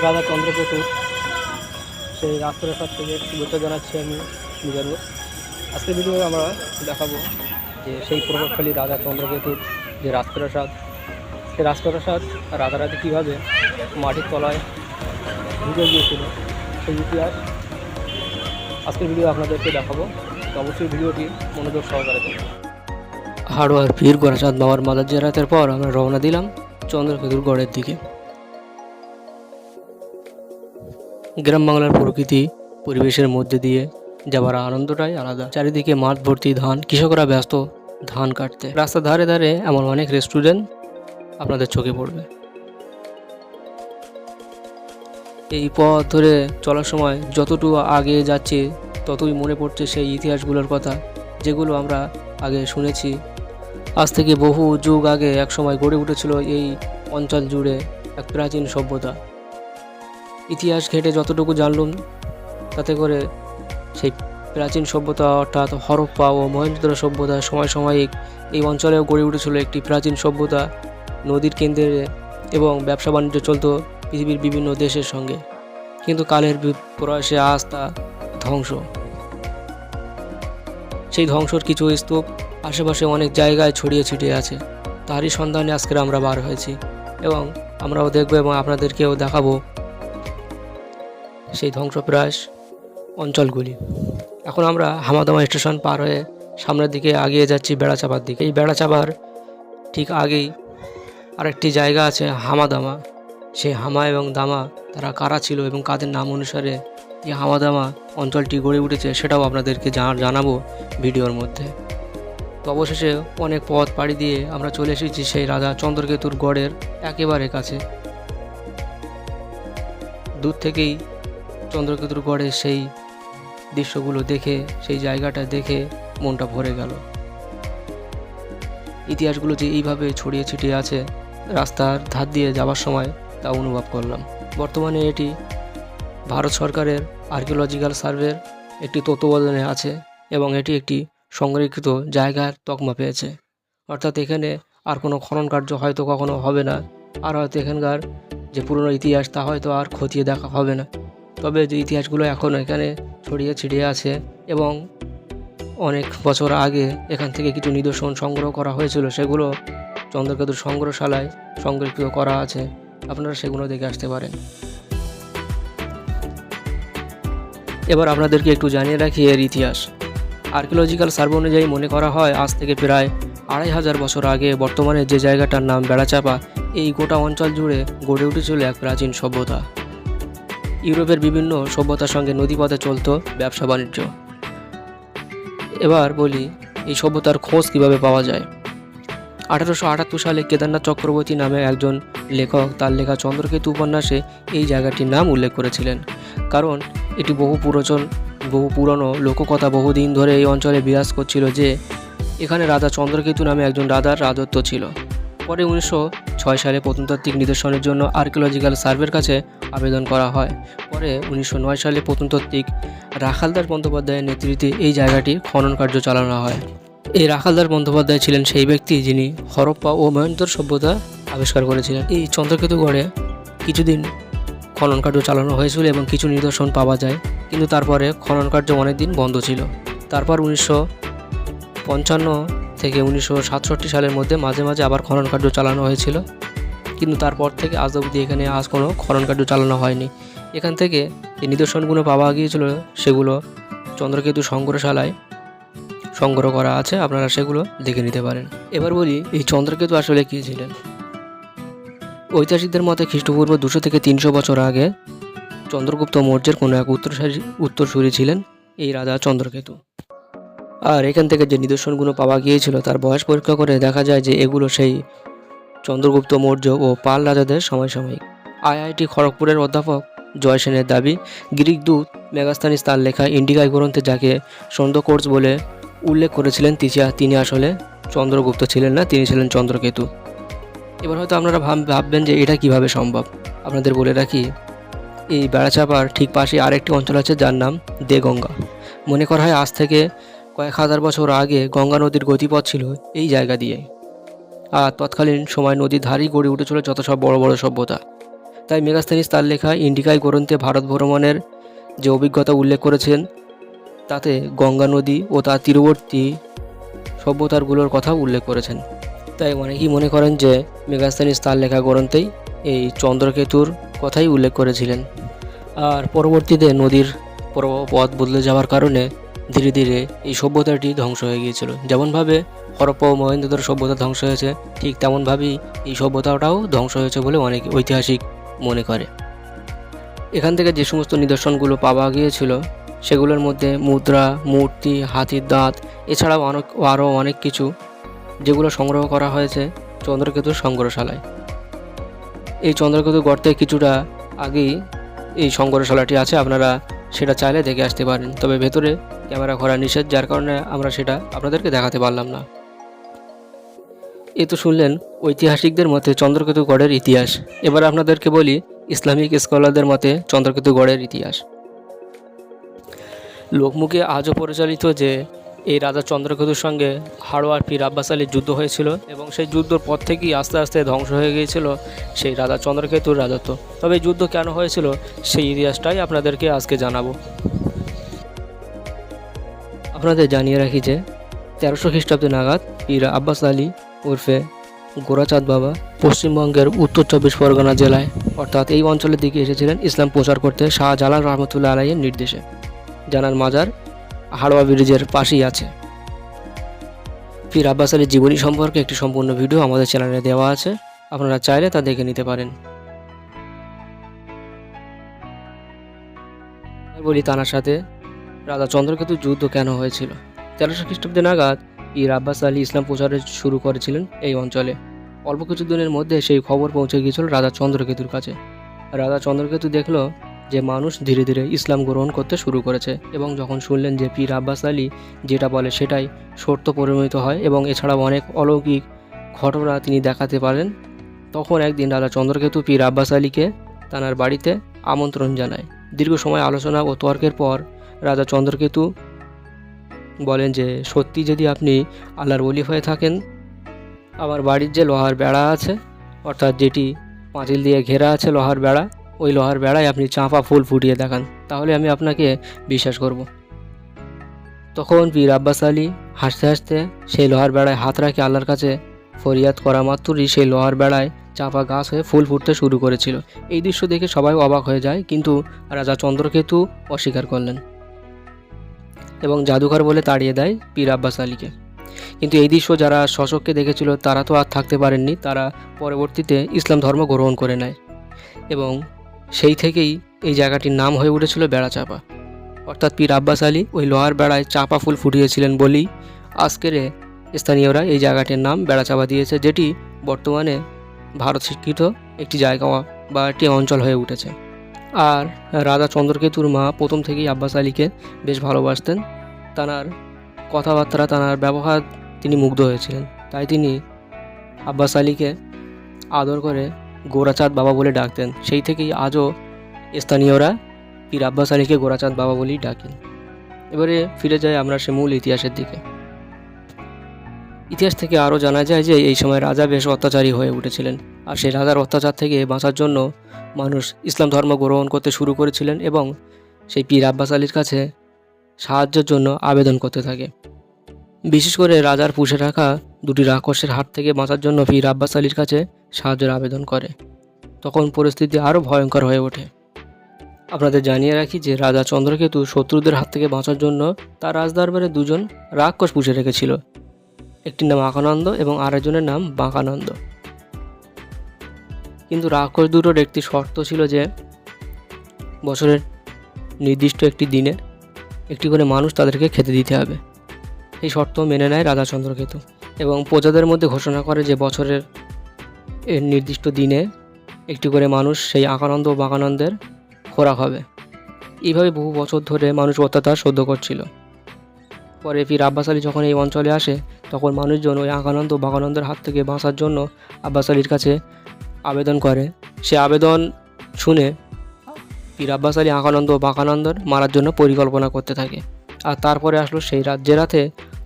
রাজা চন্দ্রকেতু সেই রাজপ্রাসাদ থেকে শুভেচ্ছা জানাচ্ছি আমি মিজানুর। আজকের ভিডিওতে আমরা দেখাবো যে সেই প্রভাবশালী রাজা চন্দ্রকেতুর যে রাজপ্রাসাদ, সেই রাজপ্রাসাদ রাতারাতি কীভাবে মাটির তলায় ঢুকে গিয়েছিল সেই ইতিহাস আজকের ভিডিও আপনাদেরকে দেখাবো। তো অবশ্যই ভিডিওটি মনোযোগ সহকারে দেখুন। হাড়োয়ার পীর গোরাচাঁদ বাবার মাদার জিয়ারতের পর আমরা রওনা দিলাম চন্দ্রকেতুর গড়ের দিকে। গ্রাম বাংলার প্রকৃতি পরিবেশের মধ্যে দিয়ে যাবার আনন্দটাই আলাদা। চারিদিকে মাঠ ভর্তি ধান, কৃষকরা ব্যস্ত ধান কাটতে। রাস্তার ধারে ধারে এমন অনেক রেস্টুরেন্ট আপনাদের চোখে পড়বে। এই পথ ধরে চলার সময় যতটুকু আগে যাচ্ছে ততই মনে পড়ছে সেই ইতিহাসগুলোর কথা, যেগুলো আমরা আগে শুনেছি। আজ থেকে বহু যুগ আগে এক সময় গড়ে উঠেছিল এই অঞ্চল জুড়ে এক প্রাচীন সভ্যতা। ইতিহাস ঘেঁটে যতটুকু জানলাম তাতে করে সেই প্রাচীন সভ্যতা অর্থাৎ হরপ্পা ও মহেঞ্জোদারো সভ্যতা সমসাময়িক এই অঞ্চলেও গড়ে উঠেছিল একটি প্রাচীন সভ্যতা নদীর কেন্দ্রে, এবং ব্যবসা বাণিজ্য চলত পৃথিবীর বিভিন্ন দেশের সঙ্গে। কিন্তু কালের প্রয়াসে আজ তা ধ্বংস। সেই ধ্বংসর কিছু স্তূপ আশেপাশে অনেক জায়গায় ছড়িয়ে ছিটিয়ে আছে। তারই সন্ধানে আজকের আমরা বার হয়েছি এবং আমরাও দেখব এবং আপনাদেরকেও দেখাবো সেই ধ্বংসপ্রায় অঞ্চলগুলি। এখন আমরা হামাদামা স্টেশন পার হয়ে সামনের দিকে এগিয়ে যাচ্ছি বেড়াচাপার দিকে। এই বেড়াচাপার ঠিক আগেই আরেকটি জায়গা আছে হামাদামা। সেই হামা এবং দামা তারা কারা ছিল এবং কাদের নাম অনুসারে এই হামাদামা অঞ্চলটি গড়ে উঠেছে সেটাও আপনাদেরকে জানাবো ভিডিওর মধ্যে। তো অবশেষে অনেক পথ পাড়ি দিয়ে আমরা চলে এসেছি সেই রাজা চন্দ্রকেতুর গড়ের একেবারে কাছে। দূর থেকেই চন্দ্রকেতুর গড়ের সেই দৃশ্যগুলো দেখে, সেই জায়গাটা দেখে মনটা ভরে গেল। ইতিহাসগুলো যে এইভাবে ছড়িয়ে ছিটিয়ে আছে রাস্তার ধার দিয়ে যাওয়ার সময় তা অনুভব করলাম। বর্তমানে এটি ভারত সরকারের আর্কিওলজিক্যাল সার্ভের একটি তত্ত্বাবধানে আছে এবং এটি একটি সংরক্ষিত জায়গার তকমা পেয়েছে। অর্থাৎ এখানে আর কোনো খনন কার্য হয়তো কখনো হবে না, আর হয়তো এখানকার যে পুরনো ইতিহাস তা হয়তো আর খতিয়ে দেখা হবে না। তবে যে ইতিহাসগুলো এখন এখানে ছড়িয়ে ছিটিয়ে আছে এবং অনেক বছর আগে এখান থেকে কিছু নিদর্শন সংগ্রহ করা হয়েছিল, সেগুলো চন্দ্রকেতুর সংগ্রহশালায় সংরক্ষিত করা আছে। আপনারা সেগুলো দেখে আসতে পারেন। এবার আপনাদেরকে একটু জানিয়ে রাখি এর ইতিহাস। আর্কিওলজিক্যাল সার্ভে অনুযায়ী মনে করা হয় আজ থেকে প্রায় 2500 বছর আগে বর্তমানে যে জায়গাটার নাম বেড়াচাপা, এই গোটা অঞ্চল জুড়ে গড়ে উঠেছিল এক প্রাচীন সভ্যতা। ইউরোপের বিভিন্ন সভ্যতার সঙ্গে নদীপথে চলত ব্যবসা বাণিজ্য। এবার বলি এই সভ্যতার খোঁজ কিভাবে পাওয়া যায়। 1878 সালে কেদারনাথ চক্রবর্তী নামে একজন লেখক তার লেখা চন্দ্রকেতু উপন্যাসে এই জায়গাটির নাম উল্লেখ করেছিলেন, কারণ এটি বহু পুরনো লোককথা বহুদিন ধরে এই অঞ্চলে বিরাজ করছিল যে এখানে রাজা চন্দ্রকেতু নামে একজন রাজার রাজত্ব ছিল। পরে 1906 সালে প্রত্নতাত্ত্বিক নিদর্শনের জন্য আর্কিওলজিক্যাল সার্ভের কাছে আবেদন করা হয়। পরে 1909 সালে প্রত্নতাত্ত্বিক রাখালদাস বন্দ্যোপাধ্যায়ের নেতৃত্বে এই জায়গাটির খনন কার্য চালানো হয়। এই রাখালদাস বন্দ্যোপাধ্যায় ছিলেন সেই ব্যক্তি যিনি হরপ্পা ও মহেঞ্জোদারো সভ্যতা আবিষ্কার করেছিলেন। এই চন্দ্রকেতু গড়ে কিছুদিন খনন কার্য চালানো হয়েছিল এবং কিছু নিদর্শন পাওয়া যায়, কিন্তু তারপরে খনন কার্য অনেকদিন বন্ধ ছিল। তারপর 1955 থেকে 1967 সালের মধ্যে মাঝে মাঝে আবার খনন কার্য চালানো হয়েছিল, কিন্তু তারপর থেকে আজ অবধি এখানে কোনো খনন কার্য চালানো হয়নি। এখান থেকে যে নিদর্শনগুলো পাওয়া গিয়েছিল সেগুলো চন্দ্রকেতু সংগ্রহশালায় সংগ্রহ করা আছে, আপনারা সেগুলো দেখে নিতে পারেন। এবার বলি এই চন্দ্রকেতু আসলে কী ছিলেন। ঐতিহাসিকদের মতে খ্রিস্টপূর্ব 200 থেকে 300 বছর আগে চন্দ্রগুপ্ত মৌর্যের কোনো এক উত্তরসূরি ছিলেন এই রাজা চন্দ্রকেতু। আর এখান থেকে যে নিদর্শনগুলো পাওয়া গিয়েছিল তার বয়স পরীক্ষা করে দেখা যায় যে এগুলো সেই চন্দ্রগুপ্ত মৌর্য ও পাল রাজাদের সমসাময়িক। IIT খড়গপুরের অধ্যাপক জয় সেনের দাবি, গ্রিক দূত মেগাস্থানিস তার লেখা ইন্ডিকাই গ্রন্থে যাকে সন্ধ্যকোর্স বলে উল্লেখ করেছিলেন তিনি আসলে চন্দ্রগুপ্ত ছিলেন না, তিনি ছিলেন চন্দ্রকেতু। এবার হয়তো আপনারা ভাববেন যে এটা কিভাবে সম্ভব। আপনাদের বলে রাখি এই বেড়াচাপার ঠিক পাশে আরেকটি অঞ্চল আছে যার নাম দেগঙ্গা। মনে করা হয় আজ থেকে কয়েক হাজার বছর আগে গঙ্গা নদীর গতিপথ ছিল এই জায়গা দিয়ে, আর তৎকালীন সময় নদীর ধারেই গড়ে উঠেছিল যত সব বড় বড় সভ্যতা। তাই মেগাস্থানিস তার লেখা ইন্ডিকাই গ্রন্থে ভারত ভ্রমণের যে অভিজ্ঞতা উল্লেখ করেছেন তাতে গঙ্গা নদী ও তার তীরবর্তী সভ্যতারগুলোর কথা উল্লেখ করেছেন। তাই অনেকেই মনে করেন যে মেগাস্থানিস তার লেখা গ্রন্থেই এই চন্দ্রকেতুর কথাই উল্লেখ করেছিলেন। আর পরবর্তীতে নদীর প্রবাহ পথ বদলে যাওয়ার কারণে ধীরে ধীরে এই সভ্যতাটি ধ্বংস হয়ে গিয়েছিল। যেমনভাবে হরপ্পা ও মহেঞ্জোদারো সভ্যতা ধ্বংস হয়েছে, ঠিক তেমনভাবেই এই সভ্যতাটাও ধ্বংস হয়েছে বলে অনেক ঐতিহাসিক মনে করে। এখান থেকে যে সমস্ত নিদর্শনগুলো পাওয়া গিয়েছিল সেগুলোর মধ্যে মুদ্রা, মূর্তি, হাতির দাঁত, এছাড়াও আরও অনেক কিছু যেগুলো সংগ্রহ করা হয়েছে চন্দ্রকেতুর সংগ্রহশালায়। এই চন্দ্রকেতু গর্তে কিছুটা আগেই এই সংগ্রহশালাটি আছে, আপনারা সেটা চাইলে দেখে আসতে পারেন। তবে ভেতরে ক্যামেরা করা নিষেধ, যার কারণে আমরা সেটা আপনাদেরকে দেখাতে পারলাম না। এ তো শুনলেন ঐতিহাসিকদের মতে চন্দ্রকেতু গড়ের ইতিহাস। এবার আপনাদেরকে বলি ইসলামিক স্কলারদের মতে চন্দ্রকেতু গড়ের ইতিহাস। লোকমুখে আজও পরিচালিত যে এই রাজা চন্দ্রকেতুর সঙ্গে হাড়োয়ার পীর আব্বাস আলীর যুদ্ধ হয়েছিল এবং সেই যুদ্ধর পর থেকেই আস্তে আস্তে ধ্বংস হয়ে গিয়েছিল সেই রাজা চন্দ্রকেতুর রাজত্ব। তবে এই যুদ্ধ কেন হয়েছিল সেই ইতিহাসটাই আপনাদেরকে আজকে জানাবো। আপনাদের জানিয়ে রাখি যে 1300 খ্রিস্টাব্দে নাগাদ পীর আব্বাস আলী ওরফে গোরাচাঁদ বাবা পশ্চিমবঙ্গের উত্তর 24 পরগনা জেলায় অর্থাৎ এই অঞ্চলের দিকে এসেছিলেন ইসলাম প্রচার করতে শাহজালাল রহমতুল্লাহ আলাইয়ের নির্দেশে। জানার মাজার হাড়োয়া ব্রিজের পাশেই আছে। পীর আব্বাস আলীর জীবনী সম্পর্কে একটি সম্পূর্ণ ভিডিও আমাদের চ্যানেলে দেওয়া আছে, আপনারা চাইলে তা দেখে নিতে পারেন। বলি তানার সাথে রাজা চন্দ্রকেতুর যুদ্ধ কেন হয়েছিল। 1300 খ্রিস্টাব্দে নাগাদ পীর আব্বাস আলী ইসলাম প্রচারে শুরু করেছিলেন এই অঞ্চলে। অল্প কিছুদিনের মধ্যে সেই খবর পৌঁছে গিয়েছিল রাজা চন্দ্রকেতুর কাছে। রাজা চন্দ্রকেতু দেখলো যে মানুষ ধীরে ধীরে ইসলাম গ্রহণ করতে শুরু করেছে এবং যখন শুনলেন যে পীর আব্বাস আলী যেটা বলে সেটাই সত্য পরিণত হয় এবং এছাড়াও অনেক অলৌকিক ঘটনা তিনি দেখাতে পারেন, তখন একদিন রাজা চন্দ্রকেতু পীর আব্বাস আলীকে তানার বাড়িতে আমন্ত্রণ জানায়। দীর্ঘ সময় আলোচনা ও তর্কের পর রাজা চন্দ্রকেতু বলেন যে সত্যি যদি আপনি আল্লাহর ওলি হয়ে থাকেন, আমার বাড়ির যে লোহার বেড়া আছে অর্থাৎ যেটি পাঁচিল দিয়ে ঘেরা আছে লোহার বেড়া, ওই লোহার বেড়ায় আপনি চাঁপা ফুল ফুটিয়ে দেখান, তাহলে আমি আপনাকে বিশ্বাস করব। তখন পীর আব্বাস আলী হাসতে হাসতে সেই লোহার বেড়ায় হাত রাখে আল্লাহর কাছে ফরিয়াদ করা মাত্রই সেই লোহার বেড়ায় চাপা গাছ হয়ে ফুল ফুটতে শুরু করেছিল। এই দৃশ্য দেখে সবাই অবাক হয়ে যায়, কিন্তু রাজা চন্দ্রকেতু অস্বীকার করলেন এবং জাদুঘর বলে তাড়িয়ে দেয় পীর আব্বাস আলীকে। কিন্তু এই দৃশ্য যারা শশককে দেখেছিল তারা তো আর থাকতে পারেননি, তারা পরবর্তীতে ইসলাম ধর্ম গ্রহণ করে নেয় এবং সেই থেকেই এই জায়গাটির নাম হয়ে উঠেছিল বেড়াচাপা। অর্থাৎ পীর আব্বাস আলী ওই লোহার বেড়ায় চাপা ফুল ফুটিয়েছিলেন বলেই আজকের স্থানীয়রা এই জায়গাটির নাম বেড়াচাপা দিয়েছে, যেটি বর্তমানে ভারত স্বীকৃত একটি জায়গা বা একটি অঞ্চল হয়ে উঠেছে। আর রাজা চন্দ্রকেতুর মা প্রথম থেকেই আব্বাস আলীকে বেশ ভালোবাসতেন, তানার কথাবার্তা তানার ব্যবহার তিনি মুগ্ধ হয়েছিলেন, তাই তিনি আব্বাস আলীকে আদর করে গোরাচাঁদ বাবা বলে ডাকতেন। সেই থেকেই আজও স্থানীয়রা পীর আব্বাস আলীকে গোরাচাঁদ বাবা বলেই ডাকেন। এবারে ফিরে যাই আমরা সে মূল ইতিহাসের দিকে। ইতিহাস থেকে আরও জানা যায় যে এই সময় রাজা বেশ অত্যাচারী হয়ে উঠেছিলেন, আর সেই রাজার অত্যাচার থেকে বাঁচার জন্য মানুষ ইসলাম ধর্ম গ্রহণ করতে শুরু করেছিলেন এবং সেই পীর আব্বাস আলীর কাছে সাহায্যের জন্য আবেদন করতে থাকে। বিশেষ করে রাজার পুষে রাখা দুটি রাক্ষসের হাত থেকে বাঁচার জন্য পীর আব্বাস আলীর কাছে সাহায্যের আবেদন করে। তখন পরিস্থিতি আরও ভয়ঙ্কর হয়ে ওঠে। আপনাদের জানিয়ে রাখি যে রাজা চন্দ্রকেতু শত্রুদের হাত থেকে বাঁচার জন্য তার রাজদরবারে দুজন রাক্ষস পুষে রেখেছিল, একটির নাম আকানন্দ এবং আরেকজনের নাম বাঁকানন্দ। কিন্তু রাক্ষস দুটোর একটি শর্ত ছিল যে বছরের নির্দিষ্ট একটি দিনে একটি করে মানুষ তাদেরকে খেতে দিতে হবে। এই শর্ত মেনে নেয় রাজা চন্দ্রকেতু এবং প্রজাদের মধ্যে ঘোষণা করে যে বছরের নির্দিষ্ট দিনে একটি করে মানুষ সেই আকানন্দ ও বাঁকানন্দের খোরাক হবে। এইভাবে বহু বছর ধরে মানুষ অত্যাচার সহ্য করছিল। পরে পীর আব্বাস আলী যখন এই অঞ্চলে আসে তখন মানুষজন ওই আকানন্দ ও বাঁকানন্দের হাত থেকে বাঁচার জন্য আব্বাস আলীর কাছে আবেদন করে। সে আবেদন শুনে পীর আব্বাস আলী আকানন্দ ও বাঁকানন্দর মারার জন্য পরিকল্পনা করতে থাকে। আর তারপরে আসলো সেই রাত, যে রাতে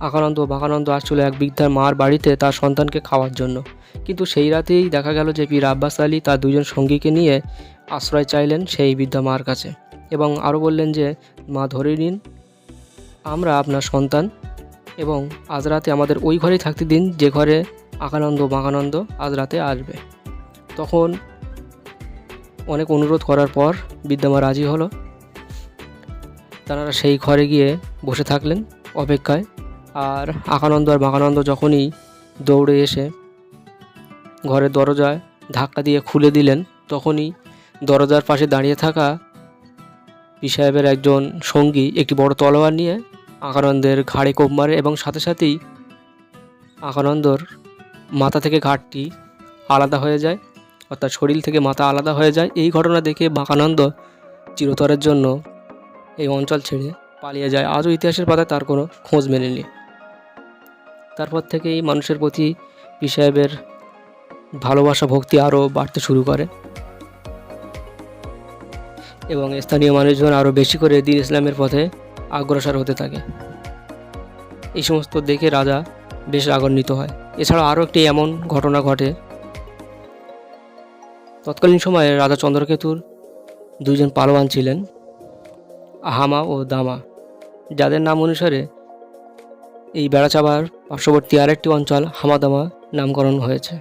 আকানন্দ ও বাঁকানন্দ আসছিল এক বৃদ্ধার মার বাড়িতে তার সন্তানকে খাওয়ার জন্য। কিন্তু সেই রাতেই দেখা গেল যে পীর আব্বাস আলী তার দুজন সঙ্গীকে নিয়ে আশ্রয় চাইলেন সেই বৃদ্ধা মার কাছে এবং আরও বললেন যে মা ধরে নিন, আমরা আপনার সন্তান এবং আজ রাতে আমাদের ওই ঘরেই থাকতে দিন যে ঘরে আকানন্দ বাকানন্দ আজ রাতে আসবে। তখন অনেক অনুরোধ করার পর বৃদ্ধা মা রাজি হলো। তারা সেই ঘরে গিয়ে বসে থাকলেন অপেক্ষায়। আর আকানন্দ আর বাকানন্দ যখনই দৌড়ে এসে ঘরের দরজায় ধাক্কা দিয়ে খুলে দিলেন, তখনই দরজার পাশে দাঁড়িয়ে থাকা পীর সাহেবের একজন সঙ্গী একটি বড় তলোয়ার নিয়ে আকানন্দের ঘাড়ে কোপ মারে এবং সাথে সাথেই আকানন্দর মাথা থেকে ঘাড়টি আলাদা হয়ে যায়, অর্থাৎ শরীর থেকে মাথা আলাদা হয়ে যায়। এই ঘটনা দেখে বাকানন্দ চিরতরের জন্য এই অঞ্চল ছেড়ে পালিয়ে যায়। আজও ইতিহাসের পাতায় তার কোনো খোঁজ মেলেনি। তারপর থেকেই মানুষের প্রতি পীর সাহেবের ভালোবাসা ভক্তি আরও বাড়তে শুরু করে এবং স্থানীয় মানুষজন আরও বেশি করে দ্বীন ইসলামের পথে অগ্রসর হতে থাকে। এই সমস্ত দেখে রাজা বেশ রাগান্বিত হয়। এছাড়া আরও একটি এমন ঘটনা ঘটে। তৎকালীন সময়ে রাজা চন্দ্রকেতুর দুইজন পালোয়ান ছিলেন, হামা ও দামা, যাদের নাম অনুসারে এই বেড়াচাবার পার্শ্ববর্তী আরেকটি অঞ্চল হামাদামা নামকরণ হয়েছে।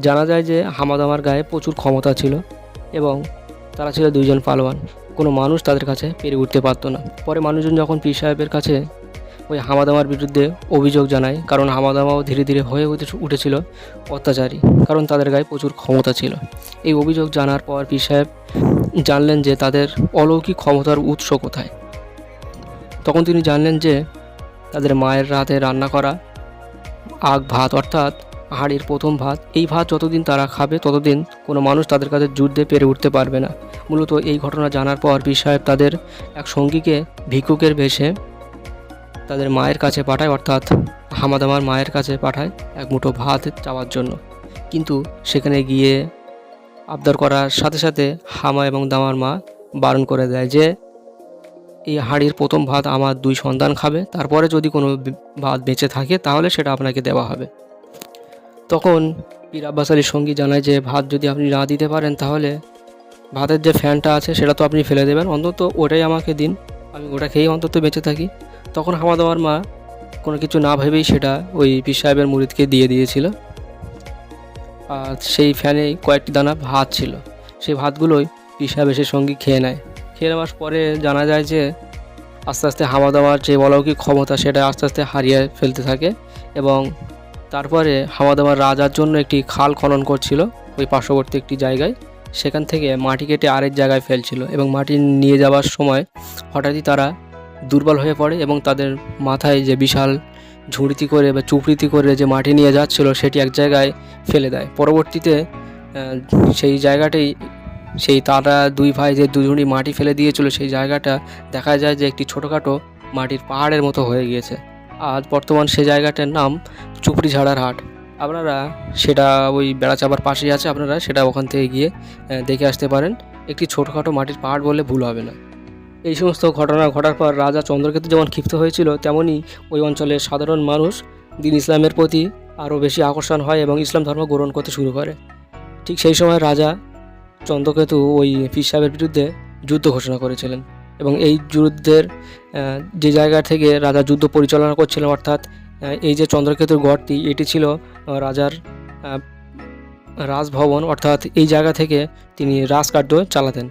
জানা যায় যে হামাদামার গায়ে প্রচুর ক্ষমতা ছিল এবং তারা ছিল দুইজন পালোয়ান। কোনো মানুষ তাদের কাছে পেরে উঠতে পারতো না। পরে মানুষজন যখন পীর সাহেবের কাছে ওই হামাদামার বিরুদ্ধে অভিযোগ জানায়, কারণ হামাদামাও ধীরে ধীরে হয়ে উঠেছিল অত্যাচারী, কারণ তাদের গায়ে প্রচুর ক্ষমতা ছিল। এই অভিযোগ জানার পর পীর সাহেব জানলেন যে তাদের অলৌকিক ক্ষমতার উৎস কোথায়। তখন তিনি জানলেন যে তাদের মায়ের রাতে রান্না করা আগ ভাত, অর্থাৎ হাড়ির প্রথম ভাত, এই ভাত যতদিন তারা খাবে ততদিন কোনো মানুষ তাদের কাছে যুদ্ধে পেরে উঠতে পারবে না। মূলত এই ঘটনা জানার পর পীর সাহেব তাদের এক সঙ্গীকে ভিক্ষুকের বেশে তাদের মায়ের কাছে পাঠায়, অর্থাৎ হামাদামার মায়ের কাছে পাঠায় এক মুঠো ভাত চাওয়ার জন্য। কিন্তু সেখানে গিয়ে আবদার করার সাথে সাথে হামা এবং দামার মা বারণ করে দেয় যে এই হাঁড়ির প্রথম ভাত আমার দুই সন্তান খাবে, তারপরে যদি কোনো ভাত বেঁচে থাকে তাহলে সেটা আপনাকে দেওয়া হবে। তখন পীর আব্বাস আলীর সঙ্গী জানায় যে ভাত যদি আপনি না দিতে পারেন তাহলে ভাতের যে ফ্যানটা আছে সেটা তো আপনি ফেলে দেবেন, অন্তত ওটাই আমাকে দিন, আমি ওটা খেয়েই অন্তত বেঁচে থাকি। তখন হামাদামার মা কোনো কিছু না ভেবেই সেটা ওই পীর সাহেবের মুরিদকে দিয়ে দিয়েছিল। আর সেই ফ্যানে কয়েকটি দানা ভাত ছিল, সেই ভাতগুলোই পীর সাহেব এসে সঙ্গী খেয়ে নেয়। খেয়ে নেওয়ার পরে জানা যায় যে আস্তে আস্তে হামাদামার যে অলৌকিক ক্ষমতা সেটা আস্তে আস্তে হারিয়ে ফেলতে থাকে এবং তারপরে হামাদামার রাজার জন্য একটি খাল খনন করছিল ওই পার্শ্ববর্তী একটি জায়গায়। সেখান থেকে মাটি কেটে আরেক জায়গায় ফেলছিল এবং মাটি নিয়ে যাওয়ার সময় হঠাৎই তারা দুর্বল হয়ে পড়ে এবং তাদের মাথায় যে বিশাল ঝুড়িতি করে বা চুপড়িতি করে যে মাটি নিয়ে যাচ্ছিল সেটি এক জায়গায় ফেলে দেয়। পরবর্তীতে সেই জায়গাটাই, সেই তারা দুই ভাই যে দুজনই মাটি ফেলে দিয়েছিল সেই জায়গাটা দেখা যায় যে একটি ছোটোখাটো মাটির পাহাড়ের মতো হয়ে গিয়েছে। আজ বর্তমান সেই জায়গাটার নাম চুপড়িঝাড়ার হাট। আপনারা সেটা ওই বেড়াচাবার পাশেই আছে, আপনারা সেটা ওখান থেকে গিয়ে দেখে আসতে পারেন। একটি ছোটোখাটো মাটির পাহাড় বললে ভুল হবে না। এই সমস্ত ঘটনা ঘটার পর রাজা চন্দ্রকেতু যেমন ক্ষিপ্ত হয়েছিল, তেমনই ওই অঞ্চলের সাধারণ মানুষ দ্বীন ইসলামের প্রতি আরও বেশি আকর্ষণ হয় এবং ইসলাম ধর্ম গ্রহণ করতে শুরু করে। ঠিক সেই সময় রাজা চন্দ্রকেতু ওই পীর সাহেবের বিরুদ্ধে যুদ্ধ ঘোষণা করেছিলেন এবং এই যুদ্ধের যে জায়গা থেকে রাজা যুদ্ধ পরিচালনা করছিলেন, অর্থাৎ এই যে চন্দ্রকেতুর গড়টি, এটি ছিল রাজার রাজভবন, অর্থাৎ এই জায়গা থেকে তিনি রাজকার্য চালাতেন।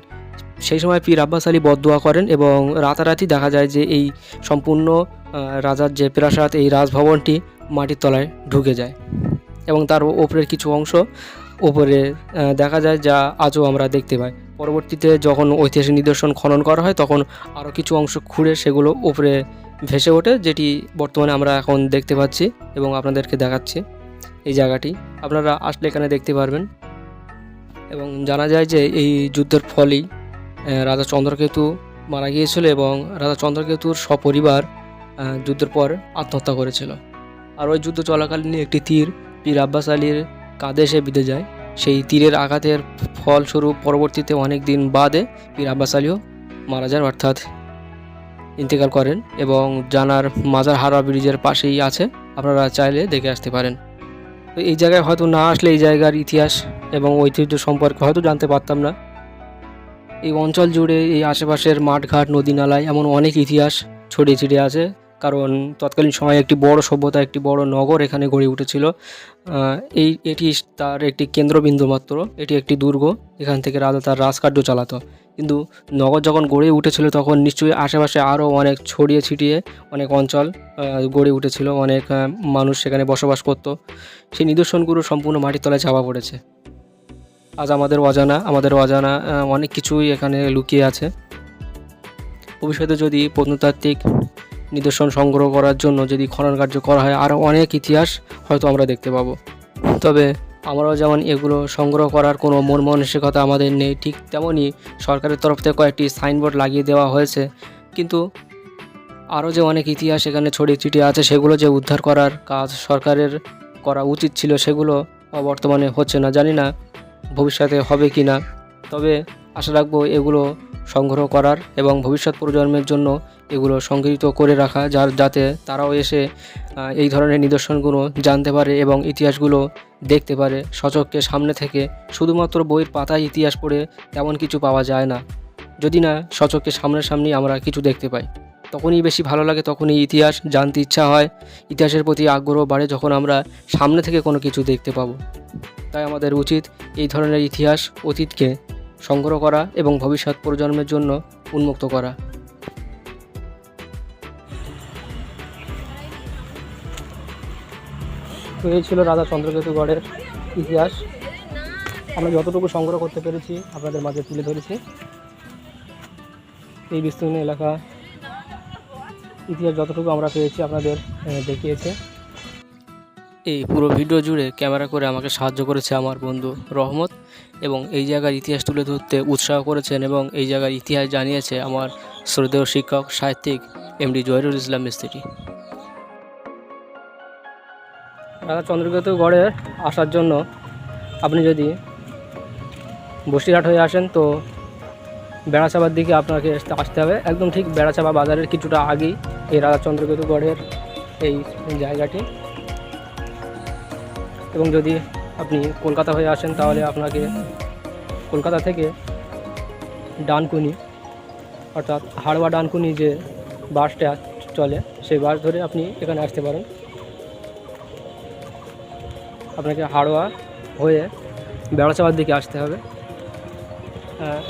সেই সময় পীর আব্বাস আলী বদদোয়া করেন এবং রাতারাতি দেখা যায় যে এই সম্পূর্ণ রাজার যে প্রাসাদ, এই রাজভবনটি মাটির তলায় ঢুকে যায় এবং তার ওপরের কিছু অংশ ওপরে দেখা যায়, যা আজও আমরা দেখতে পাই। পরবর্তীতে যখন ঐতিহাসিক নিদর্শন খনন করা হয় তখন আরও কিছু অংশ খুঁড়ে সেগুলো উপরে ভেসে ওঠে, যেটি বর্তমানে আমরা এখন দেখতে পাচ্ছি এবং আপনাদেরকে দেখাচ্ছি। এই জায়গাটি আপনারা আসলে এখানে দেখতে পারবেন এবং জানা যায় যে এই যুদ্ধের ফলেই রাজা চন্দ্রকেতু মারা গিয়েছিল এবং রাজা চন্দ্রকেতুর সপরিবার যুদ্ধের পর আত্মহত্যা করেছিল। আর ওই যুদ্ধ চলাকালীন একটি তীর পীর আব্বাস আলীর কাঁধে এসে বিঁধে যায়। সেই তীরের আঘাতের ফলস্বরূপ পরবর্তীতে অনেক দিন বাদে পীর আব্বাস আলীও মারা যান, অর্থাৎ ইন্তেকাল করেন এবং জানার মাজার হারা ব্রিজের পাশেই আছে। আপনারা চাইলে দেখে আসতে পারেন। তো এই জায়গায় হয়তো না আসলে এই জায়গার ইতিহাস এবং ঐতিহ্য সম্পর্কে হয়তো জানতে পারতাম না। এই অঞ্চল জুড়ে এই আশেপাশের মাঠঘাট নদী নালায় এমন অনেক ইতিহাস ছড়িয়ে ছিটিয়ে আছে, কারণ তৎকালীন সময়ে একটি বড় সভ্যতা, একটি বড় নগর এখানে গড়ে উঠেছিল। এটি তার একটি কেন্দ্রবিন্দু মাত্র, এটি একটি দুর্গ, এখান থেকে রাজা তার রাজকার্য চালাতো। কিন্তু নগর যখন গড়ে উঠেছিল তখন নিশ্চয়ই আশেপাশে আরও অনেক ছড়িয়ে ছিটিয়ে অনেক অঞ্চল গড়ে উঠেছিল, অনেক মানুষ সেখানে বসবাস করত। সেই নিদর্শনগুলো সম্পূর্ণ মাটির তলায় চাপা পড়েছে। আজ আমাদের অজানা অনেক কিছুই এখানে লুকিয়ে আছে। ভবিষ্যতে যদি প্রত্নতাত্ত্বিক নিদর্শন সংগ্রহ করার জন্য যদি খনন কার্য করা হয়, আরও অনেক ইতিহাস হয়তো আমরা দেখতে পাবো। তবে আমরাও যেমন এগুলো সংগ্রহ করার কোনো মন মানসিকতা আমাদের নেই, ঠিক তেমনই সরকারের তরফ থেকে কয়েকটি সাইনবোর্ড লাগিয়ে দেওয়া হয়েছে, কিন্তু আরও যে অনেক ইতিহাস এখানে ছড়িয়ে ছিটিয়ে আছে সেগুলো যে উদ্ধার করার কাজ সরকারের করা উচিত ছিল, সেগুলো বর্তমানে হচ্ছে না। জানি না ভবিষ্যতে হবে কি না, তবে আশা রাখবো এগুলো সংগ্রহ করার এবং ভবিষ্যৎ প্রজন্মের জন্য এগুলো সংগৃহীত করে রাখা, যাতে তারাও এসে এই ধরনের নিদর্শনগুলো জানতে পারে এবং ইতিহাসগুলো দেখতে পারে সচক্ষে সামনে থেকে। শুধুমাত্র বইয়ের পাতায় ইতিহাস পড়ে তেমন কিছু পাওয়া যায় না, যদি না সচক্ষে সামনাসামনি আমরা কিছু দেখতে পাই, তখনই বেশি ভালো লাগে, তখনই ইতিহাস জানতে ইচ্ছা হয়, ইতিহাসের প্রতি আগ্রহ বাড়ে যখন আমরা সামনে থেকে কোনো কিছু দেখতে পাবো। তাই আমাদের উচিত এই ধরনের ইতিহাস অতীতকে সংগ্রহ করা এবং ভবিষ্যৎ প্রজন্মের জন্য উন্মুক্ত করা। তো এই ছিল রাজা চন্দ্রকেতুগড়ের ইতিহাস। আমরা যতটুকু সংগ্রহ করতে পেরেছি আপনাদের মাঝে তুলে ধরেছি। এই বিস্তীর্ণ এলাকা ইতিহাস যতটুকু আমরা পেয়েছি আপনাদের দেখিয়েছে। এই পুরো ভিডিও জুড়ে ক্যামেরা করে আমাকে সাহায্য করেছে আমার বন্ধু রহমত, এবং এই জায়গার ইতিহাস তুলে ধরতে উৎসাহ করেছেন এবং এই জায়গার ইতিহাস জানিয়েছে আমার শ্রদ্ধেয় শিক্ষক সাহিত্যিক এমডি জহিরুল ইসলাম মিস্ত্রি। রাজা চন্দ্রকেতুগড়ে আসার জন্য আপনি যদি বসিরহাট হয়ে আসেন তো বেড়াচাপার দিকে আপনাকে আসতে হবে। একদম ঠিক বেড়াচাপা বাজারের কিছুটা আগেই এই রাজা চন্দ্রকেতুগড়ের এই জায়গাটি। এবং যদি আপনি কলকাতা হয়ে আসেন তাহলে আপনাকে কলকাতা থেকে ডানকুনি অর্থাৎ হাড়োয়া ডানকুনি যে বাসটা চলে সেই বাস ধরে আপনি এখানে আসতে পারেন। আপনাকে হাড়োয়া হয়ে বেড়াচাপার দিকে আসতে হবে।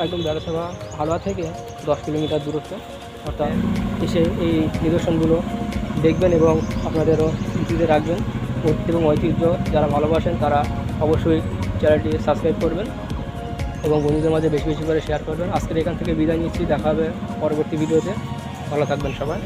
একদম বেড়াচাপা হাড়োয়া থেকে 10 কিলোমিটার দূরত্ব। অর্থাৎ এসে এই নিদর্শনগুলো দেখবেন এবং আপনাদেরও স্মৃতিতে রাখবেন এবং ঐতিহ্য যারা ভালোবাসেন তারা অবশ্যই চ্যানেলটি সাবস্ক্রাইব করবেন এবং বন্ধুদের মাঝে বেশি বেশি করে শেয়ার করবেন। আজকের এখান থেকে বিদায় নিচ্ছি, দেখা হবে পরবর্তী ভিডিওতে। ভালো থাকবেন সবাই।